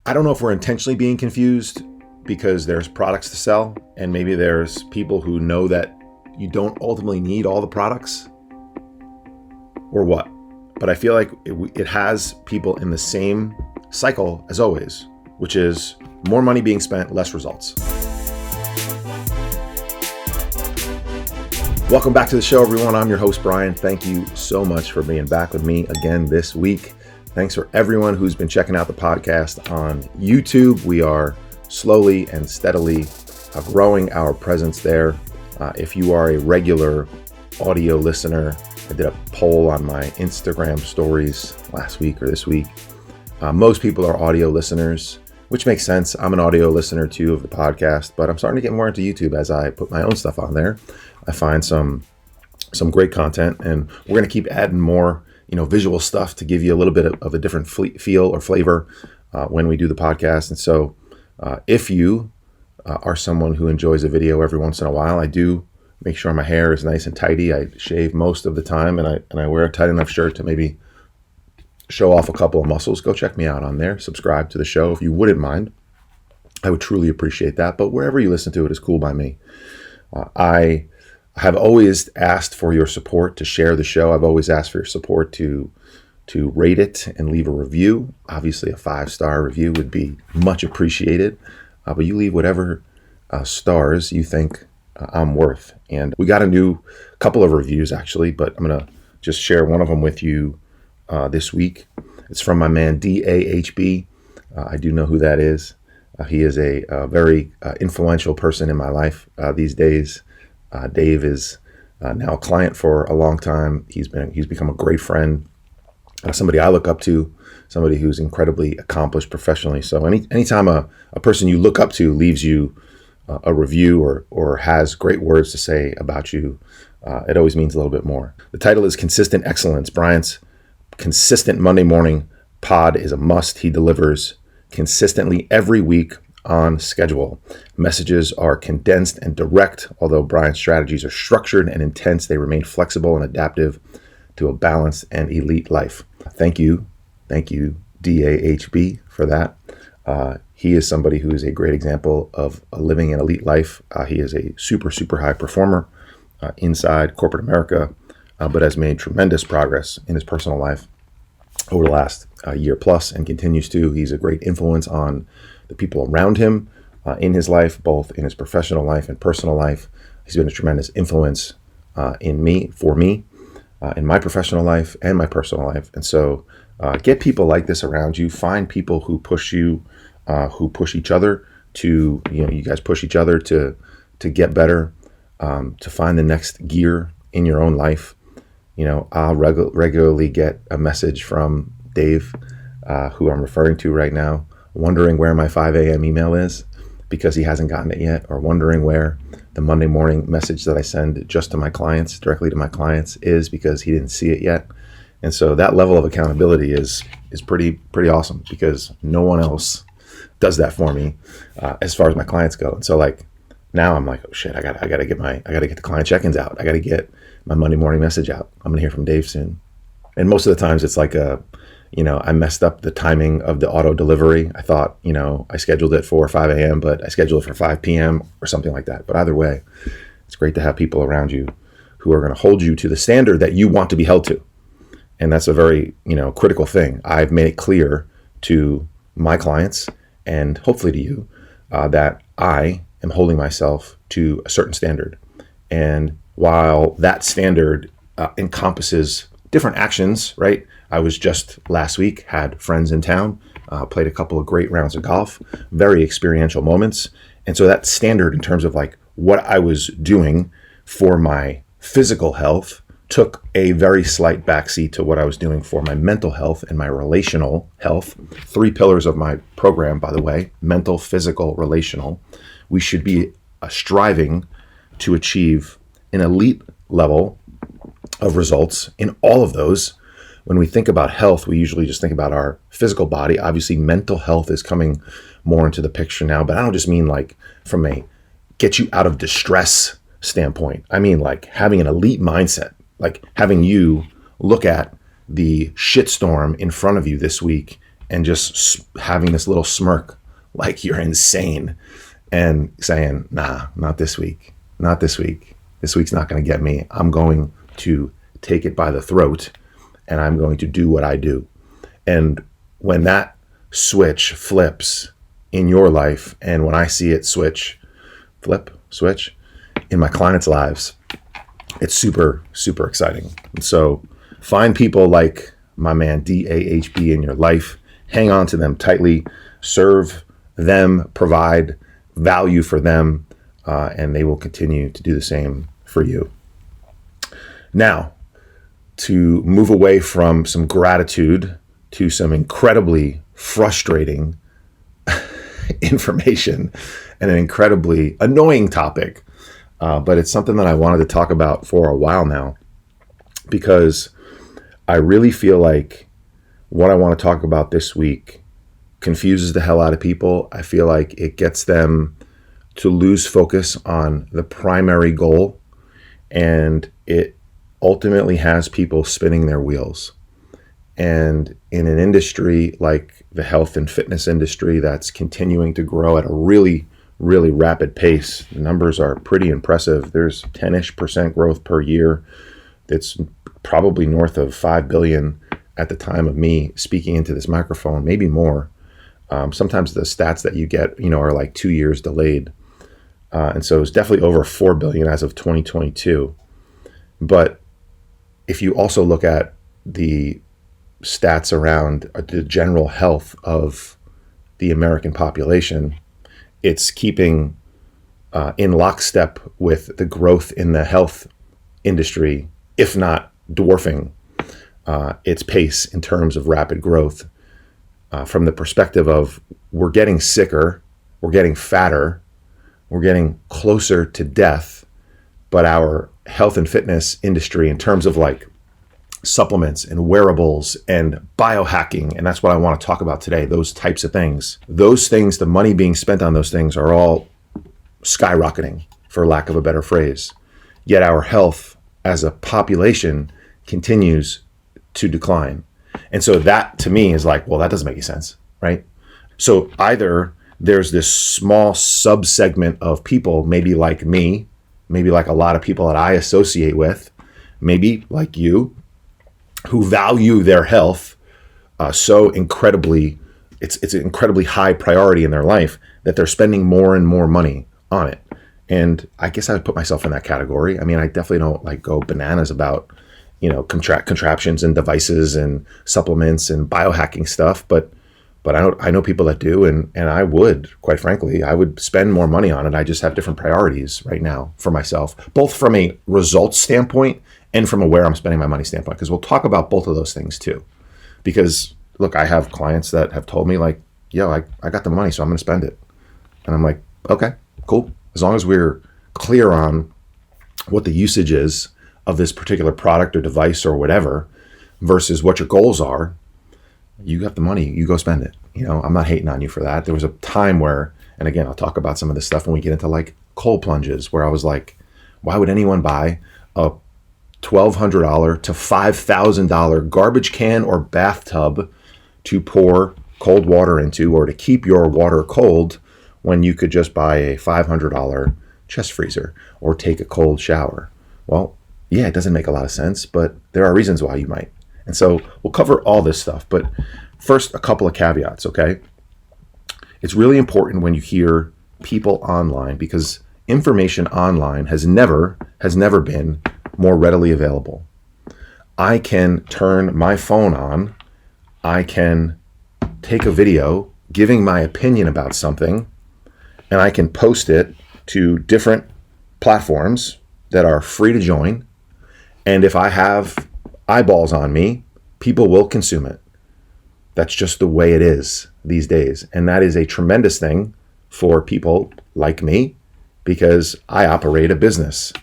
I don't know if we're intentionally being confused because there's products to sell, and maybe there's people who know that you don't ultimately need all the products, or what. But I feel like it has people in the same cycle as always, which is more money being spent, less results. Welcome back to the show, everyone. I'm your host, Brian. Thank you so much for being back with me again this week. Thanks for everyone who's been checking out the podcast on YouTube. We are slowly and steadily growing our presence there. If you are a regular audio listener, I did a poll on my Instagram stories last week or this week. Most people are audio listeners, which makes sense. I'm an audio listener too of the podcast, but I'm starting to get more into YouTube as I put my own stuff on there. I find some great content, and we're going to keep adding more, visual stuff to give you a little bit of a different feel or flavor when we do the podcast. And so if you are someone who enjoys a video every once in a while, I do make sure my hair is nice and tidy. I shave most of the time, and I wear a tight enough shirt to maybe show off a couple of muscles. Go check me out on there. Subscribe to the show if you wouldn't mind. I would truly appreciate that. But wherever you listen to it is cool by me. I have always asked for your support to share the show. I've always asked for your support to rate it and leave a review. Obviously, a 5-star review would be much appreciated. But you leave whatever stars you think I'm worth. And we got a new couple of reviews, actually, but I'm going to just share one of them with you this week. It's from my man, DAHB. I do know who that is. He is a very influential person in my life these days. Dave is now a client for a long time. He's become a great friend, somebody I look up to, somebody who's incredibly accomplished professionally. So anytime a person you look up to leaves you a review or has great words to say about you, it always means a little bit more. The title is Consistent Excellence. Brian's consistent Monday morning pod is a must. He delivers consistently every week on schedule. Messages are condensed and direct. Although Brian's strategies are structured and intense, they remain flexible and adaptive to a balanced and elite life. Thank you, DAHB, for that. He is somebody who is a great example of living an elite life. He is a super, super high performer inside corporate America, but has made tremendous progress in his personal life over the last year plus and continues to. He's a great influence on the people around him in his life, both in his professional life and personal life. He's been a tremendous influence in my professional life and my personal life. And so get people like this around you. Find people who push you, who push each other to, you guys push each other to get better, to find the next gear in your own life. I'll regularly get a message from Dave, who I'm referring to right now, wondering where my 5 a.m. email is because he hasn't gotten it yet, or wondering where the Monday morning message that I send just to my clients, directly to my clients, is because he didn't see it yet. And so that level of accountability is pretty awesome, because no one else does that for me as far as my clients go. And so now I'm like, oh shit, I gotta get the client check-ins out. I gotta get my Monday morning message out. I'm gonna hear from Dave soon. And most of the times it's like I messed up the timing of the auto delivery. I thought, I scheduled it for 5 a.m., but I scheduled it for 5 p.m. or something like that. But either way, it's great to have people around you who are going to hold you to the standard that you want to be held to. And that's a very, critical thing. I've made it clear to my clients and hopefully to you that I am holding myself to a certain standard. And while that standard encompasses different actions, right? I was just last week, had friends in town, played a couple of great rounds of golf, very experiential moments. And so that standard in terms of what I was doing for my physical health took a very slight backseat to what I was doing for my mental health and my relational health. 3 pillars of my program, by the way: mental, physical, relational. We should be striving to achieve an elite level of results in all of those. When we think about health, we usually just think about our physical body. Obviously, mental health is coming more into the picture now, but I don't just mean from a get you out of distress standpoint. I mean having an elite mindset, having you look at the shitstorm in front of you this week and just having this little smirk like you're insane and saying, nah, not this week, not this week. This week's not going to get me. I'm going to take it by the throat and I'm going to do what I do. And when that switch flips in your life, and when I see it switch in my clients' lives, it's super, super exciting. And so find people like my man DAHB in your life, hang on to them tightly, serve them, provide value for them, and they will continue to do the same for you. Now, to move away from some gratitude to some incredibly frustrating information and an incredibly annoying topic, but it's something that I wanted to talk about for a while now, because I really feel like what I want to talk about this week confuses the hell out of people. I feel like it gets them to lose focus on the primary goal, and it ultimately has people spinning their wheels. And in an industry like the health and fitness industry that's continuing to grow at a really, really rapid pace, the numbers are pretty impressive. There's 10-ish% growth per year. It's probably north of 5 billion at the time of me speaking into this microphone, maybe more. Sometimes the stats that you get, are like 2 years delayed. And so it's definitely over 4 billion as of 2022. But if you also look at the stats around the general health of the American population, it's keeping in lockstep with the growth in the health industry, if not dwarfing its pace in terms of rapid growth, from the perspective of we're getting sicker, we're getting fatter, we're getting closer to death, but our health and fitness industry in terms of like supplements and wearables and biohacking, and that's what I want to talk about today, those types of things. Those things, the money being spent on those things are all skyrocketing, for lack of a better phrase. Yet our health as a population continues to decline. And so that to me is like, well, that doesn't make any sense, right? So either there's this small subsegment of people, maybe like me, maybe like a lot of people that I associate with, maybe like you, who value their health so incredibly, it's an incredibly high priority in their life that they're spending more and more money on it. And I guess I would put myself in that category. I mean, I definitely don't like go bananas about, contraptions and devices and supplements and biohacking stuff, but I know people that do, and I would, quite frankly, I would spend more money on it. I just have different priorities right now for myself, both from a results standpoint and from a where I'm spending my money standpoint, because we'll talk about both of those things too. Because look, I have clients that have told me like, yo, I got the money, so I'm going to spend it. And I'm like, okay, cool. As long as we're clear on what the usage is of this particular product or device or whatever versus what your goals are, you got the money, you go spend it. I'm not hating on you for that. There was a time where, and again, I'll talk about some of this stuff when we get into like cold plunges, where I was like, why would anyone buy a $1,200 to $5,000 garbage can or bathtub to pour cold water into, or to keep your water cold, when you could just buy a $500 chest freezer or take a cold shower? Well, yeah, it doesn't make a lot of sense, but there are reasons why you might. And so we'll cover all this stuff. But first, a couple of caveats, okay? It's really important when you hear people online, because information online has never been more readily available. I can turn my phone on. I can take a video giving my opinion about something, and I can post it to different platforms that are free to join. And if I have eyeballs on me, people will consume it. That's just the way it is these days. And that is a tremendous thing for people like me, because I operate a business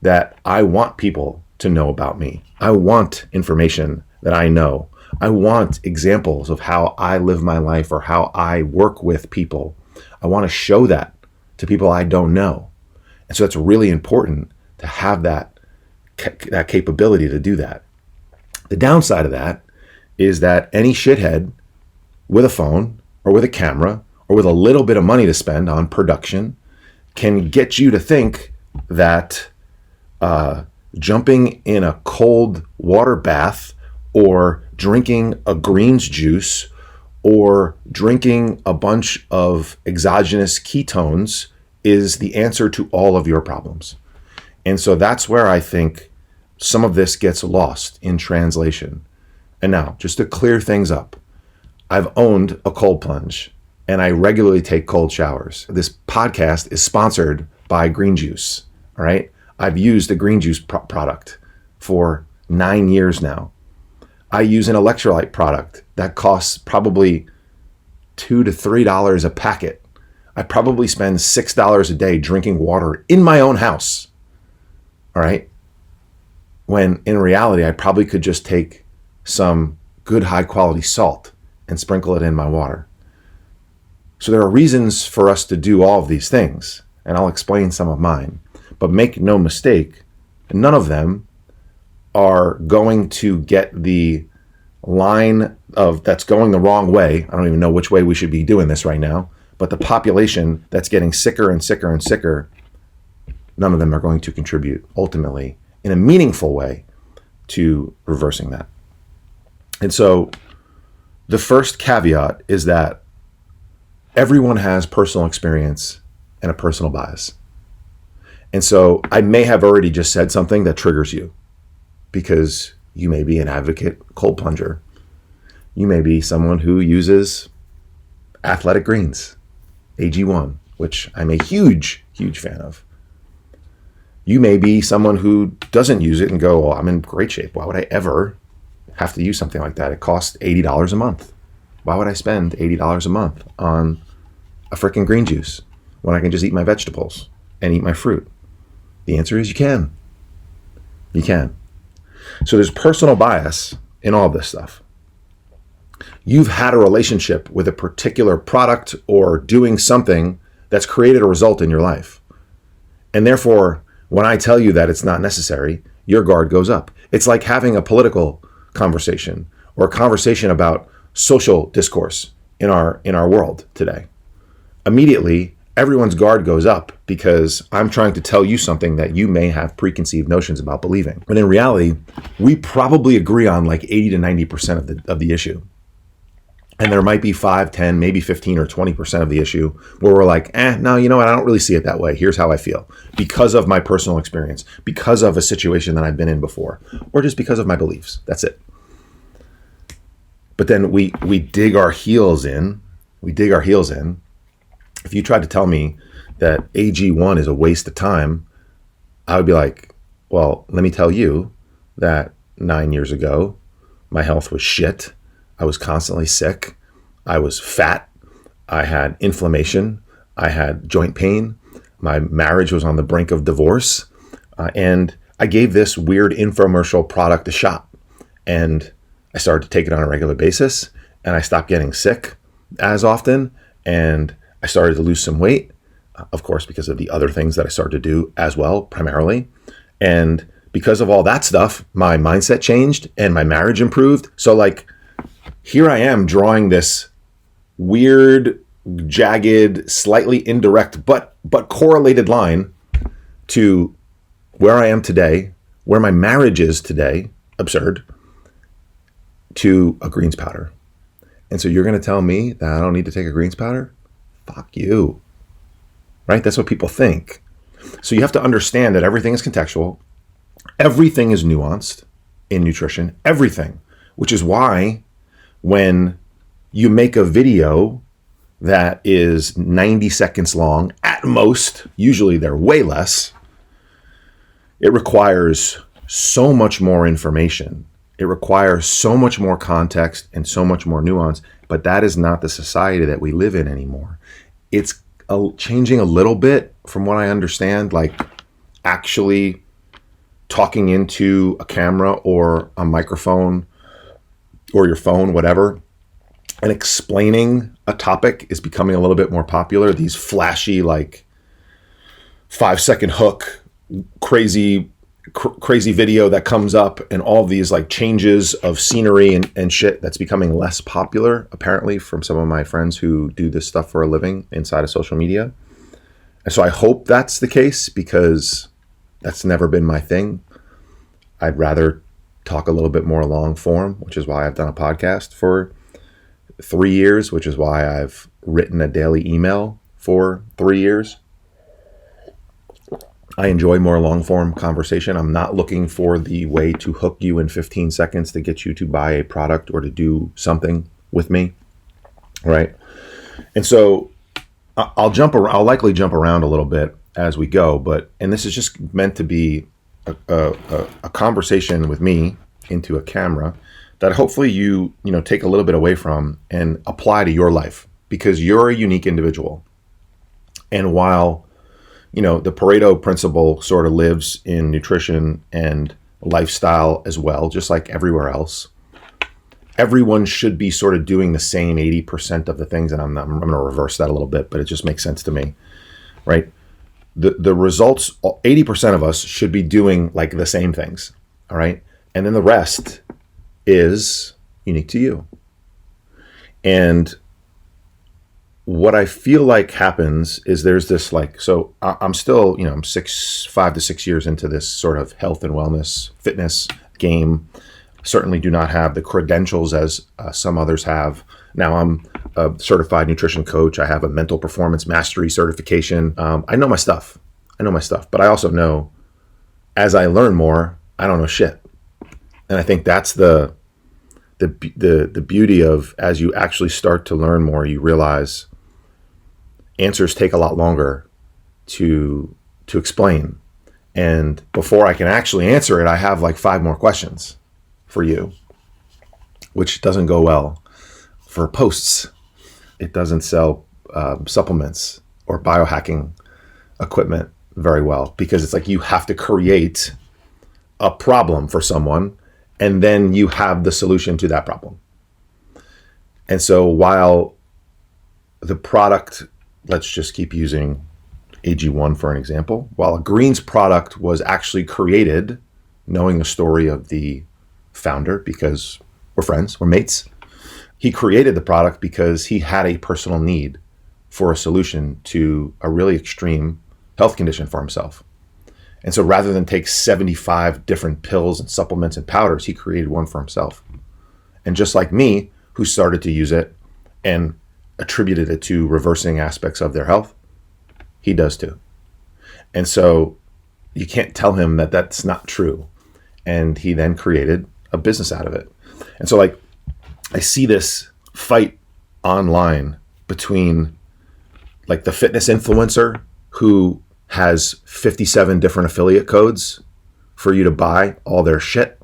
that I want people to know about me. I want information that I know. I want examples of how I live my life or how I work with people. I want to show that to people I don't know. And so it's really important to have that capability to do that. The downside of that is that any shithead with a phone or with a camera or with a little bit of money to spend on production can get you to think that jumping in a cold water bath or drinking a greens juice or drinking a bunch of exogenous ketones is the answer to all of your problems. And so that's where I think some of this gets lost in translation. And now, just to clear things up, I've owned a cold plunge and I regularly take cold showers. This podcast is sponsored by green juice, all right? I've used a green juice product for 9 years now. I use an electrolyte product that costs probably $2 to $3 a packet. I probably spend $6 a day drinking water in my own house, all right? When in reality, I probably could just take some good high quality salt and sprinkle it in my water. So there are reasons for us to do all of these things, and I'll explain some of mine. But make no mistake, none of them are going to get the line of that's going the wrong way. I don't even know which way we should be doing this right now, but the population that's getting sicker and sicker and sicker, none of them are going to contribute ultimately in a meaningful way to reversing that. And so the first caveat is that everyone has personal experience and a personal bias. And so I may have already just said something that triggers you because you may be an advocate cold plunger. You may be someone who uses athletic greens, AG1, which I'm a huge, huge fan of. You may be someone who doesn't use it and go, well, I'm in great shape. Why would I ever have to use something like that? It costs $80 a month. Why would I spend $80 a month on a freaking green juice when I can just eat my vegetables and eat my fruit? The answer is you can. You can. So there's personal bias in all this stuff. You've had a relationship with a particular product or doing something that's created a result in your life. And therefore, when I tell you that it's not necessary, your guard goes up. It's like having a political conversation or a conversation about social discourse in our world today. Immediately, everyone's guard goes up because I'm trying to tell you something that you may have preconceived notions about believing. But in reality, we probably agree on like 80 to 90% of the issue. And there might be 5, 10, maybe 15 or 20% of the issue where we're like, no, you know what? I don't really see it that way. Here's how I feel because of my personal experience, because of a situation that I've been in before, or just because of my beliefs. That's it. But then we dig our heels in. If you tried to tell me that AG1 is a waste of time, I would be like, well, let me tell you that 9 years ago, my health was shit. I was constantly sick. I was fat. I had inflammation. I had joint pain. My marriage was on the brink of divorce. And I gave this weird infomercial product a shot. And I started to take it on a regular basis. And I stopped getting sick as often. And I started to lose some weight, of course, because of the other things that I started to do as well, primarily. And because of all that stuff, my mindset changed and my marriage improved. So like, here I am drawing this weird, jagged, slightly indirect, but correlated line to where I am today, where my marriage is today, absurd, to a greens powder. And so you're going to tell me that I don't need to take a greens powder? Fuck you. Right? That's what people think. So you have to understand that everything is contextual. Everything is nuanced in nutrition. Everything. Which is why when you make a video that is 90 seconds long, at most, usually they're way less, it requires so much more information. It requires so much more context and so much more nuance, but that is not the society that we live in anymore. It's changing a little bit from what I understand, like actually talking into a camera or a microphone or your phone, whatever, and explaining a topic is becoming a little bit more popular. These flashy, like 5-second hook, crazy crazy video that comes up and all these like changes of scenery and shit that's becoming less popular, apparently, from some of my friends who do this stuff for a living inside of social media. And so I hope that's the case, because that's never been my thing. I'd rather talk a little bit more long form, which is why I've done a podcast for 3 years, which is why I've written a daily email for 3 years. I enjoy more long form conversation. I'm not looking for the way to hook you in 15 seconds to get you to buy a product or to do something with me, right? And so I'll likely jump around a little bit as we go, and this is just meant to be a conversation with me into a camera that hopefully you take a little bit away from and apply to your life, because you're a unique individual. And while the Pareto principle sort of lives in nutrition and lifestyle as well, just like everywhere else, everyone should be sort of doing the same 80% of the things. And I'm going to reverse that a little bit, but it just makes sense to me, right? The results, 80% of us should be doing like the same things, all right? And then the rest is unique to you. And what I feel like happens is there's this so I'm still, I'm 5 to 6 years into this sort of health and wellness fitness game. Certainly do not have the credentials as some others have. Now I'm a certified nutrition coach. I have a mental performance mastery certification. I know my stuff, but I also know as I learn more, I don't know shit. And I think that's the beauty of, as you actually start to learn more, you realize answers take a lot longer to explain. And before I can actually answer it, I have like 5 more questions for you, which doesn't go well for posts. It doesn't sell supplements or biohacking equipment very well, because it's like you have to create a problem for someone and then you have the solution to that problem. And so while the product, let's just keep using AG1 for an example, while a greens product was actually created, knowing the story of the founder, because we're friends, we're mates, he created the product because he had a personal need for a solution to a really extreme health condition for himself. And so rather than take 75 different pills and supplements and powders, he created one for himself. And just like me, who started to use it and attributed it to reversing aspects of their health, he does too. And so you can't tell him that that's not true. And he then created a business out of it. And so I see this fight online between the fitness influencer who has 57 different affiliate codes for you to buy all their shit,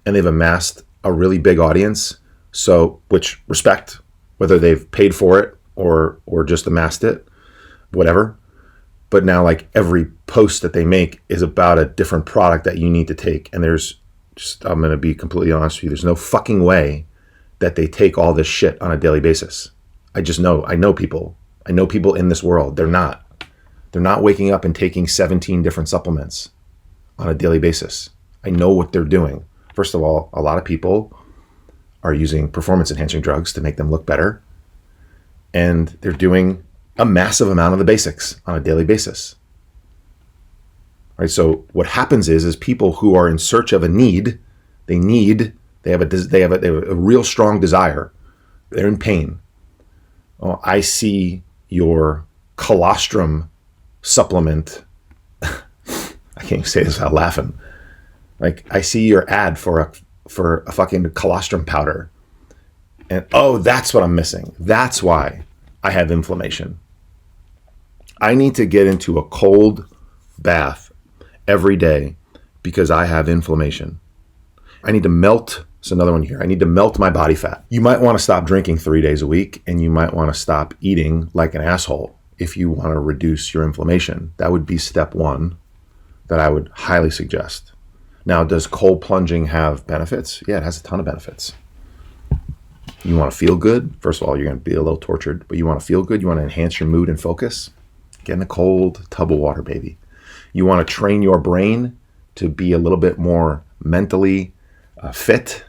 and they've amassed a really big audience. So, which respect, whether they've paid for it or just amassed it, whatever. But now every post that they make is about a different product that you need to take. And I'm going to be completely honest with you, there's no fucking way that they take all this shit on a daily basis. I know people in this world. They're not waking up and taking 17 different supplements on a daily basis. I know what they're doing. First of all, a lot of people are using performance enhancing drugs to make them look better. And they're doing a massive amount of the basics on a daily basis. Right? So what happens is people who are in search of a need, they have a real strong desire. They're in pain. Oh, I see your colostrum supplement. I can't even say this without laughing. I see your ad for a fucking colostrum powder. And that's what I'm missing. That's why I have inflammation. I need to get into a cold bath every day because I have inflammation. I need to melt. It's another one here. I need to melt my body fat. You might want to stop drinking 3 days a week, and you might want to stop eating like an asshole if you want to reduce your inflammation. That would be step 1 that I would highly suggest. Now, does cold plunging have benefits? Yeah, it has a ton of benefits. You want to feel good? First of all, you're going to be a little tortured, but you want to feel good? You want to enhance your mood and focus? Get in a cold tub of water, baby. You want to train your brain to be a little bit more mentally fit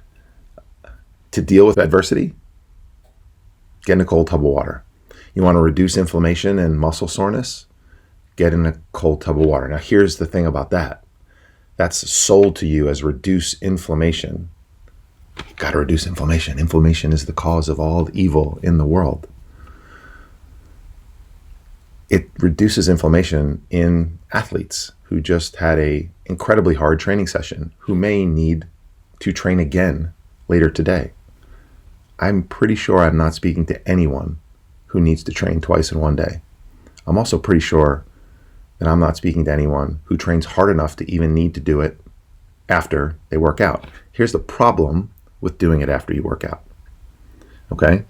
to deal with adversity? Get in a cold tub of water. You want to reduce inflammation and muscle soreness? Get in a cold tub of water. Now, here's the thing about that. That's sold to you as reduce inflammation. Got to reduce inflammation. Inflammation is the cause of all evil in the world. It reduces inflammation in athletes who just had a incredibly hard training session, who may need to train again later today. I'm pretty sure I'm not speaking to anyone who needs to train twice in one day. I'm also pretty sure that I'm not speaking to anyone who trains hard enough to even need to do it after they work out. Here's the problem with doing it after you work out. Okay?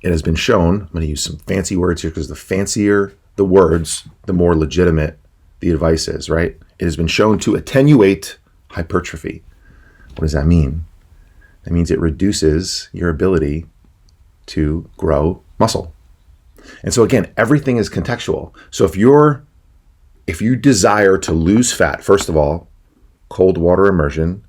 It has been shown, I'm going to use some fancy words here because the fancier the words, the more legitimate the advice is, right? It has been shown to attenuate hypertrophy. What does that mean? That means it reduces your ability to grow muscle. And so again, everything is contextual. So if you desire to lose fat, first of all, cold water immersion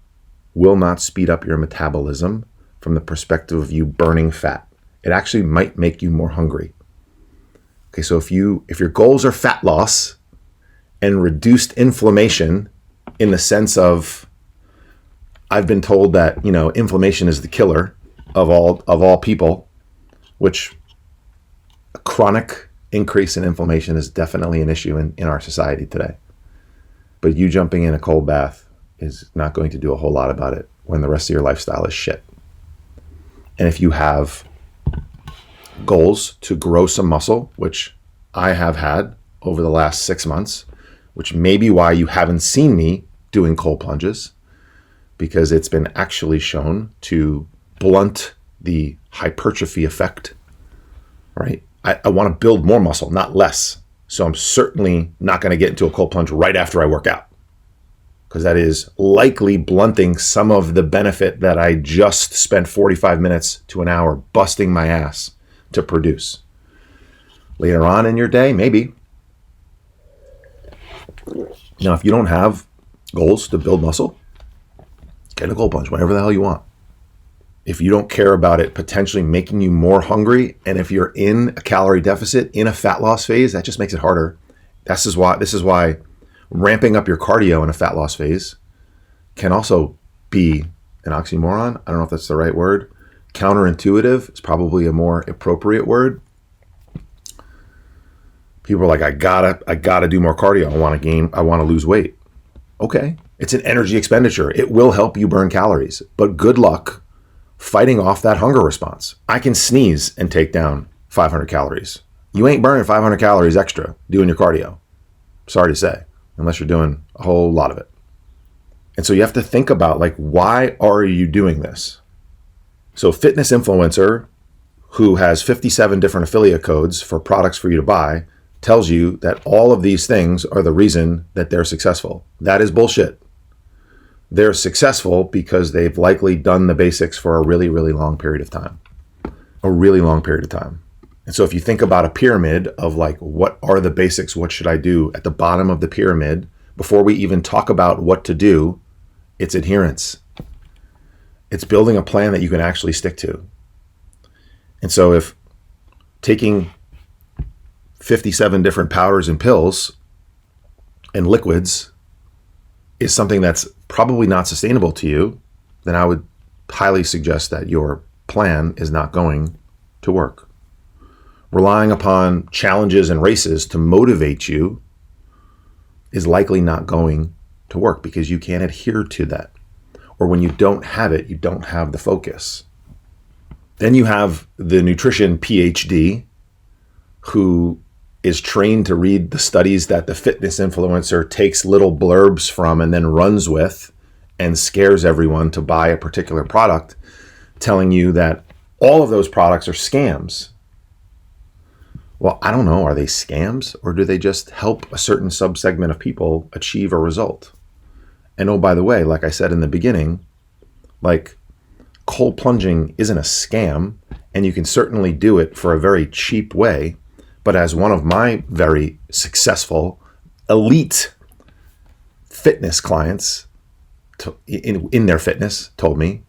will not speed up your metabolism from the perspective of you burning fat. It actually might make you more hungry. Okay, so if your goals are fat loss and reduced inflammation in the sense of, I've been told that, inflammation is the killer of all people, which a chronic increase in inflammation is definitely an issue in our society today. But you jumping in a cold bath is not going to do a whole lot about it when the rest of your lifestyle is shit. And if you have goals to grow some muscle, which I have had over the last 6 months, which may be why you haven't seen me doing cold plunges, because it's been actually shown to blunt the hypertrophy effect, right? I want to build more muscle, not less. So I'm certainly not going to get into a cold plunge right after I work out, because that is likely blunting some of the benefit that I just spent 45 minutes to an hour busting my ass to produce. Later on in your day, maybe. Now, if you don't have goals to build muscle, get a cold plunge whenever the hell you want. If you don't care about it potentially making you more hungry, and if you're in a calorie deficit, in a fat loss phase, that just makes it harder. This is why ramping up your cardio in a fat loss phase can also be an oxymoron. I don't know if that's the right word. Counterintuitive is probably a more appropriate word. People are like, I gotta do more cardio. I want to lose weight. Okay. It's an energy expenditure. It will help you burn calories, but good luck fighting off that hunger response. I can sneeze and take down 500 calories. You ain't burning 500 calories extra doing your cardio. Sorry to say, unless you're doing a whole lot of it. And so you have to think about, why are you doing this? So fitness influencer who has 57 different affiliate codes for products for you to buy tells you that all of these things are the reason that they're successful. That is bullshit. They're successful because they've likely done the basics for a really, really long period of time. A really long period of time. And so if you think about a pyramid of what are the basics, what should I do? At the bottom of the pyramid, before we even talk about what to do, it's adherence. It's building a plan that you can actually stick to. And so if taking 57 different powders and pills and liquids is something that's probably not sustainable to you, then I would highly suggest that your plan is not going to work. Relying upon challenges and races to motivate you is likely not going to work because you can't adhere to that. Or when you don't have it, you don't have the focus. Then you have the nutrition PhD who is trained to read the studies that the fitness influencer takes little blurbs from and then runs with and scares everyone to buy a particular product, telling you that all of those products are scams. Well, I don't know. Are they scams, or do they just help a certain subsegment of people achieve a result? And oh, by the way, like I said in the beginning, cold plunging isn't a scam, and you can certainly do it for a very cheap way. But as one of my very successful elite fitness clients in their fitness told me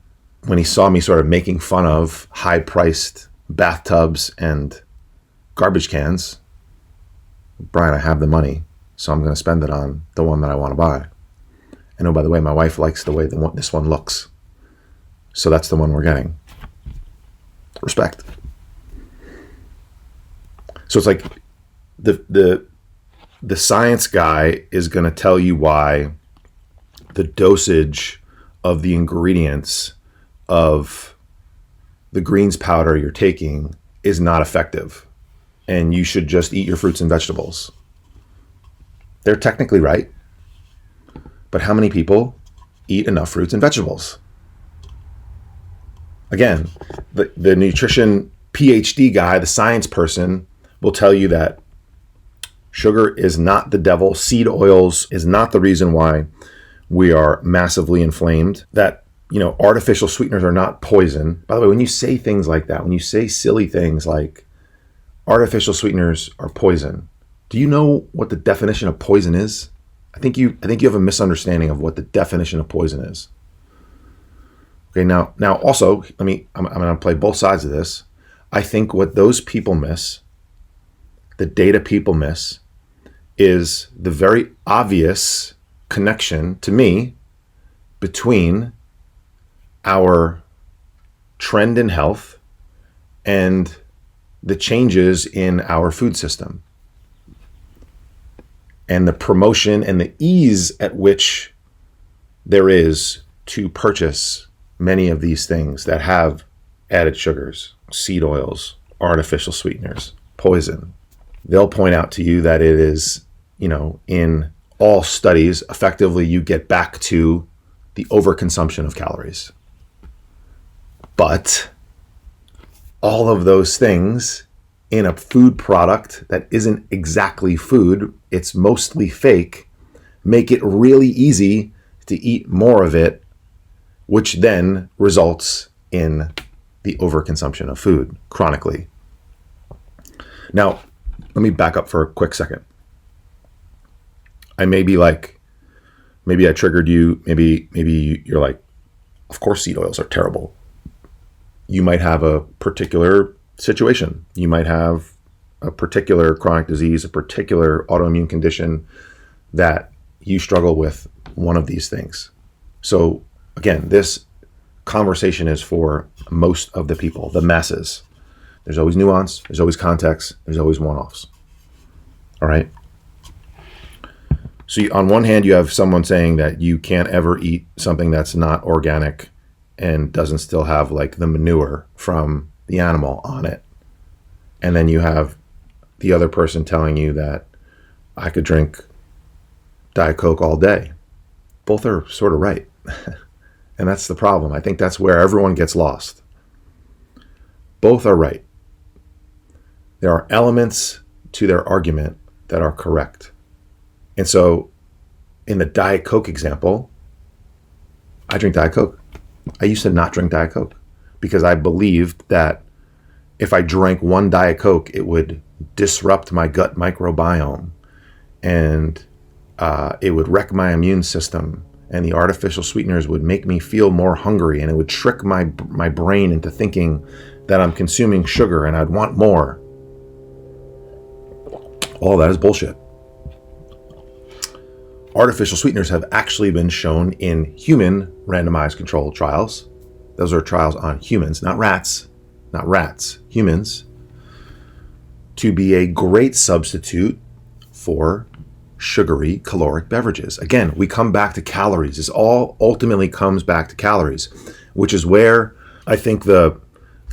when he saw me sort of making fun of high-priced bathtubs and garbage cans, Brian, I have the money, so I'm going to spend it on the one that I want to buy. And oh, by the way, my wife likes the way this one looks. So that's the one we're getting. Respect. So it's like the science guy is going to tell you why the dosage of the ingredients of the greens powder you're taking is not effective. And you should just eat your fruits and vegetables. They're technically right. But how many people eat enough fruits and vegetables? Again, the nutrition PhD guy, the science person, will tell you that sugar is not the devil. Seed oils is not the reason why we are massively inflamed. That, artificial sweeteners are not poison. By the way, when you say things like that, when you say silly things like artificial sweeteners are poison, do you know what the definition of poison is? I think you have a misunderstanding of what the definition of poison is. Okay, now also, I'm going to play both sides of this. I think what those people miss, the data people miss, is the very obvious connection to me between our trend in health and the changes in our food system and the promotion and the ease at which there is to purchase many of these things that have added sugars, seed oils, artificial sweeteners, poison. They'll point out to you that it is, in all studies, effectively you get back to the overconsumption of calories. But all of those things in a food product that isn't exactly food, it's mostly fake, make it really easy to eat more of it, which then results in the overconsumption of food chronically. Now, let me back up for a quick second. I may be like, maybe I triggered you, maybe you're like, of course seed oils are terrible. You might have a particular situation. You might have a particular chronic disease, a particular autoimmune condition that you struggle with one of these things. So again, this conversation is for most of the people, the masses. There's always nuance, there's always context, there's always one-offs. All right? So on one hand, you have someone saying that you can't ever eat something that's not organic and doesn't still have like the manure from the animal on it. And then you have the other person telling you that I could drink Diet Coke all day. Both are sort of right. And that's the problem. I think that's where everyone gets lost. Both are right. There are elements to their argument that are correct. And so in the Diet Coke example, I drink Diet Coke. I used to not drink Diet Coke because I believed that if I drank one Diet Coke, it would disrupt my gut microbiome and it would wreck my immune system, and the artificial sweeteners would make me feel more hungry, and it would trick my brain into thinking that I'm consuming sugar and I'd want more. All that is bullshit. Artificial sweeteners have actually been shown in human randomized controlled trials. Those are trials on humans, not rats, humans, to be a great substitute for sugary caloric beverages. Again, we come back to calories. This all ultimately comes back to calories, which is where I think the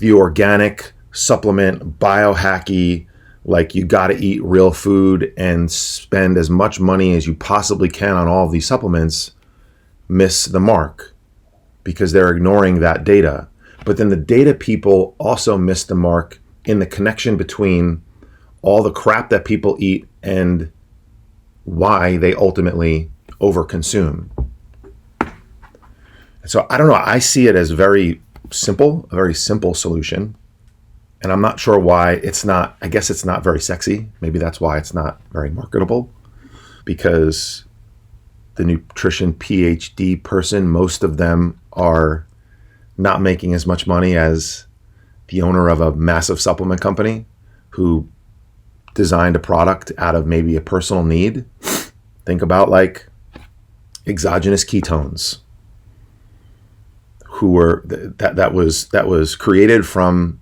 organic supplement biohacky, like you got to eat real food and spend as much money as you possibly can on all of these supplements, miss the mark because they're ignoring that data. But then the data people also miss the mark in the connection between all the crap that people eat and why they ultimately overconsume. So I don't know. I see it as very simple, a very simple solution. And I'm not sure why it's not, I guess it's not very sexy. Maybe that's why it's not very marketable, because the nutrition PhD person, most of them are not making as much money as the owner of a massive supplement company who designed a product out of maybe a personal need. Think about like exogenous ketones, who were that was created from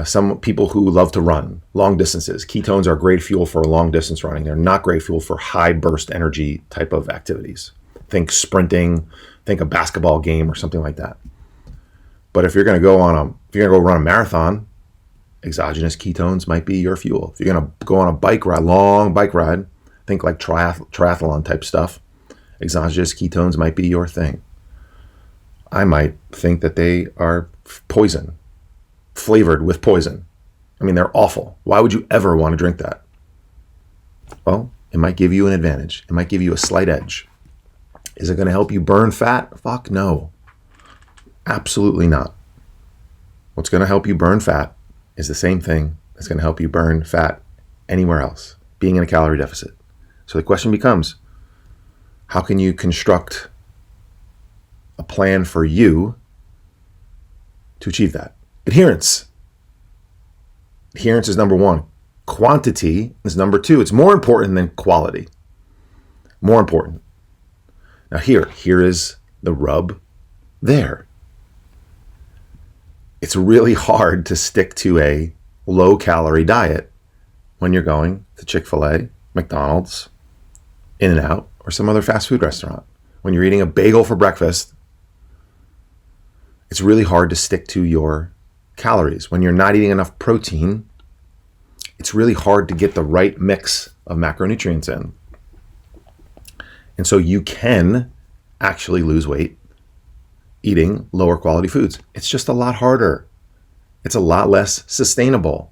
some people who love to run long distances. Ketones are great fuel for long distance running. They're not great fuel for high burst energy type of activities. Think sprinting, think a basketball game or something like that. But if you're going to go run a marathon, exogenous ketones might be your fuel. If you're going to go on a bike ride, long bike ride, think like triathlon type stuff, exogenous ketones might be your thing. I might think that they are poison, flavored with poison. I mean, they're awful. Why would you ever want to drink that? Well, it might give you an advantage. It might give you a slight edge. Is it going to help you burn fat? Fuck no. Absolutely not. What's going to help you burn fat is the same thing that's going to help you burn fat anywhere else, being in a calorie deficit. So the question becomes, how can you construct a plan for you to achieve that? Adherence. Adherence is number one. Quantity is number two. It's more important than quality. More important. Now here is the rub there. It's really hard to stick to a low-calorie diet when you're going to Chick-fil-A, McDonald's, In-N-Out, or some other fast food restaurant. When you're eating a bagel for breakfast, it's really hard to stick to your calories. When you're not eating enough protein, it's really hard to get the right mix of macronutrients in. And so you can actually lose weight eating lower quality foods. It's just a lot harder. It's a lot less sustainable.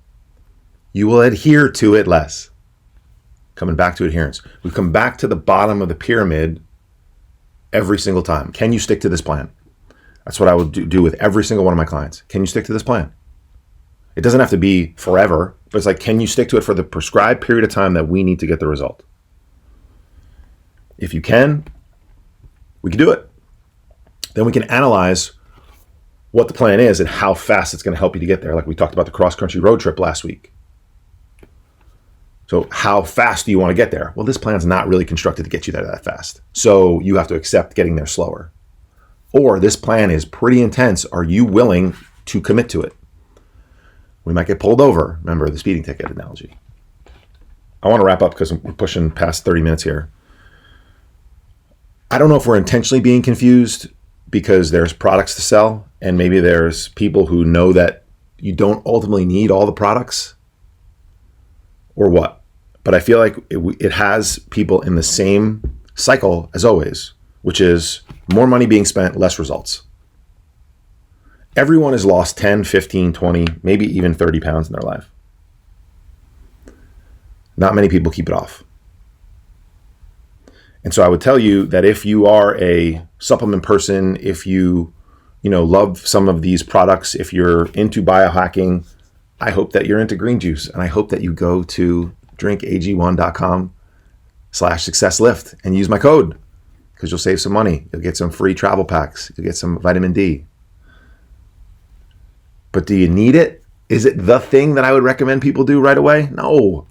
You will adhere to it less. Coming back to adherence. We come back to the bottom of the pyramid every single time. Can you stick to this plan? That's what I would do with every single one of my clients. Can you stick to this plan? It doesn't have to be forever, but it's like, can you stick to it for the prescribed period of time that we need to get the result? If you can, we can do it. Then we can analyze what the plan is and how fast it's going to help you to get there. Like we talked about the cross-country road trip last week. So how fast do you want to get there? Well, this plan's not really constructed to get you there that fast. So you have to accept getting there slower. Or this plan is pretty intense. Are you willing to commit to it? We might get pulled over. Remember the speeding ticket analogy. I want to wrap up because we're pushing past 30 minutes here. I don't know if we're intentionally being confused because there's products to sell and maybe there's people who know that you don't ultimately need all the products or what. But I feel like it has people in the same cycle as always, which is more money being spent, less results. Everyone has lost 10, 15, 20, maybe even 30 pounds in their life. Not many people keep it off. And so I would tell you that if you are a supplement person, if you love some of these products, if you're into biohacking, I hope that you're into green juice. And I hope that you go to drinkag1.com/successlift and use my code because you'll save some money. You'll get some free travel packs. You'll get some vitamin D. But do you need it? Is it the thing that I would recommend people do right away? No.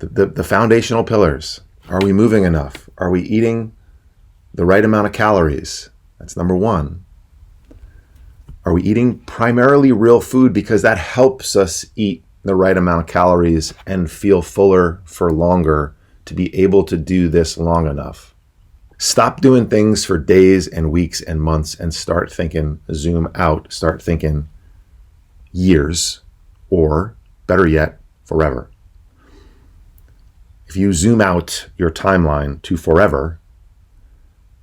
The foundational pillars. Are we moving enough? Are we eating the right amount of calories? That's number one. Are we eating primarily real food because that helps us eat the right amount of calories and feel fuller for longer to be able to do this long enough? Stop doing things for days and weeks and months and start thinking, zoom out, start thinking years or better yet, forever. If you zoom out your timeline to forever,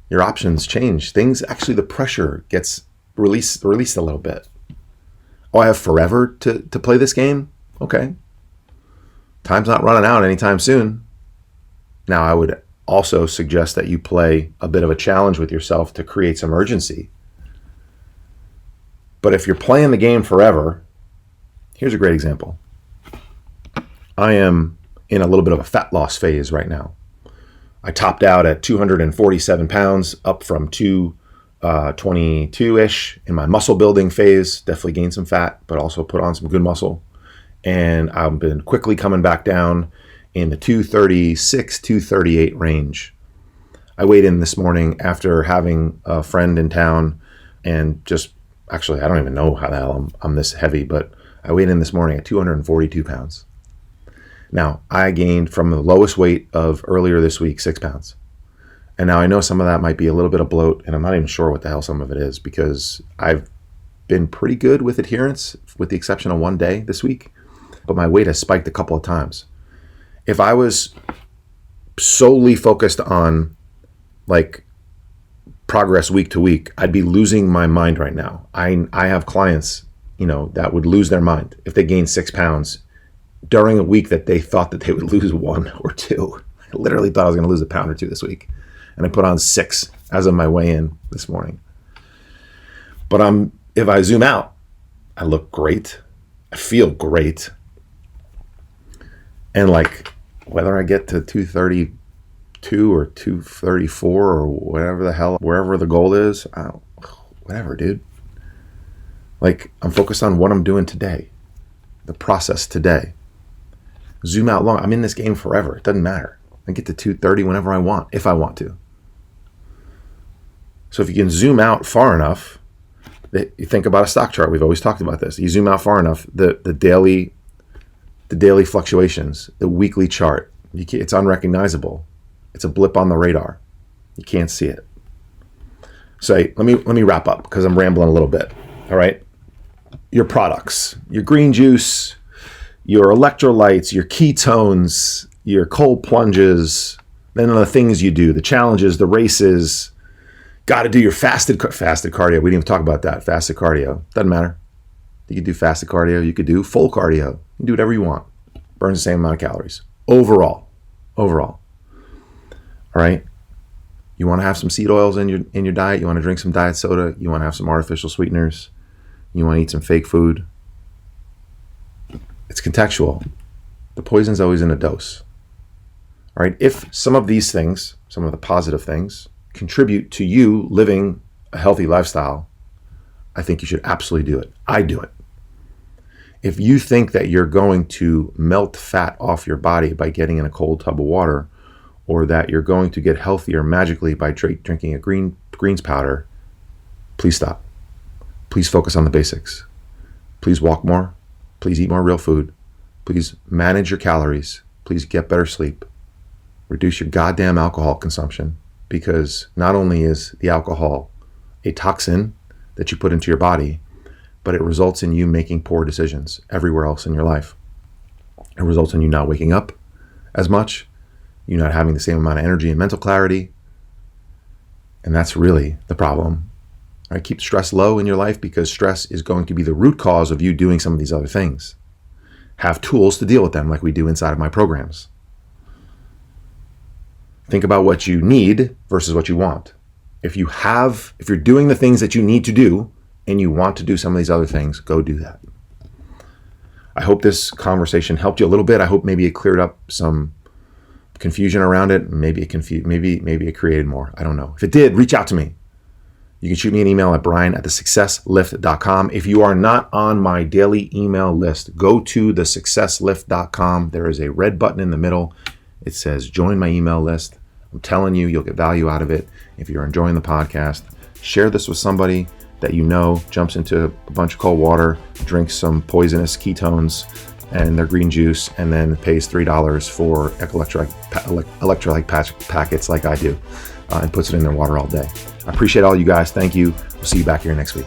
your options change. The pressure gets released a little bit. Oh, I have forever to play this game? Okay. Time's not running out anytime soon. Now, I would also suggest that you play a bit of a challenge with yourself to create some urgency. But if you're playing the game forever, here's a great example. I am in a little bit of a fat loss phase right now. I topped out at 247 pounds, up from 222-ish in my muscle building phase. Definitely gained some fat, but also put on some good muscle. And I've been quickly coming back down in the 236, 238 range. I weighed in this morning after having a friend in town and just, actually, I don't even know how the hell I'm this heavy, but I weighed in this morning at 242 pounds. Now, I gained from the lowest weight of earlier this week, 6 pounds. And now I know some of that might be a little bit of bloat, and I'm not even sure what the hell some of it is, because I've been pretty good with adherence, with the exception of one day this week, but my weight has spiked a couple of times. If I was solely focused on like progress week to week, I'd be losing my mind right now. I have clients, that would lose their mind if they gained 6 pounds during a week that they thought that they would lose 1 or 2. I literally thought I was going to lose a pound or 2 this week. And I put on 6 as of my weigh-in this morning. But if I zoom out, I look great. I feel great. And like, whether I get to 232 or 234 or whatever the hell, wherever the goal is, whatever, dude. Like, I'm focused on what I'm doing today, the process today. Zoom out long. I'm in this game forever. It doesn't matter. I get to 230 whenever I want, if I want to. So if you can zoom out far enough, you think about a stock chart. We've always talked about this. You zoom out far enough, the daily fluctuations, the weekly chart, it's unrecognizable. It's a blip on the radar. You can't see it. So let me wrap up because I'm rambling a little bit. All right. Your products, your green juice, your electrolytes, your ketones, your cold plunges, then the things you do, the challenges, the races. Got to do your fasted cardio. We didn't even talk about that. Fasted cardio. Doesn't matter. You could do fasted cardio. You could do full cardio. You can do whatever you want. Burns the same amount of calories. Overall. All right. You want to have some seed oils in your diet. You want to drink some diet soda. You want to have some artificial sweeteners. You want to eat some fake food. It's contextual. The poison's always in a dose. All right. If some of these things, some of the positive things, contribute to you living a healthy lifestyle, I think you should absolutely do it. I do it. If you think that you're going to melt fat off your body by getting in a cold tub of water, or that you're going to get healthier magically by drinking a greens powder, please stop. Please focus on the basics. Please walk more. Please eat more real food. Please manage your calories. Please get better sleep. Reduce your goddamn alcohol consumption, because not only is the alcohol a toxin that you put into your body, but it results in you making poor decisions everywhere else in your life. It results in you not waking up as much, you not having the same amount of energy and mental clarity. And that's really the problem. All right, keep stress low in your life, because stress is going to be the root cause of you doing some of these other things. Have tools to deal with them like we do inside of my programs. Think about what you need versus what you want. If you're doing the things that you need to do and you want to do some of these other things, go do that. I hope this conversation helped you a little bit. I hope maybe it cleared up some confusion around it. Maybe it created more. I don't know. If it did, reach out to me. You can shoot me an email at brian@thesuccesslift.com. If you are not on my daily email list, go to thesuccesslift.com. There is a red button in the middle. It says join my email list. I'm telling you, you'll get value out of it. If you're enjoying the podcast, share this with somebody that you know jumps into a bunch of cold water, drinks some poisonous ketones and their green juice, and then pays $3 for electrolyte packets like I do, and puts it in their water all day. I appreciate all you guys. Thank you. We'll see you back here next week.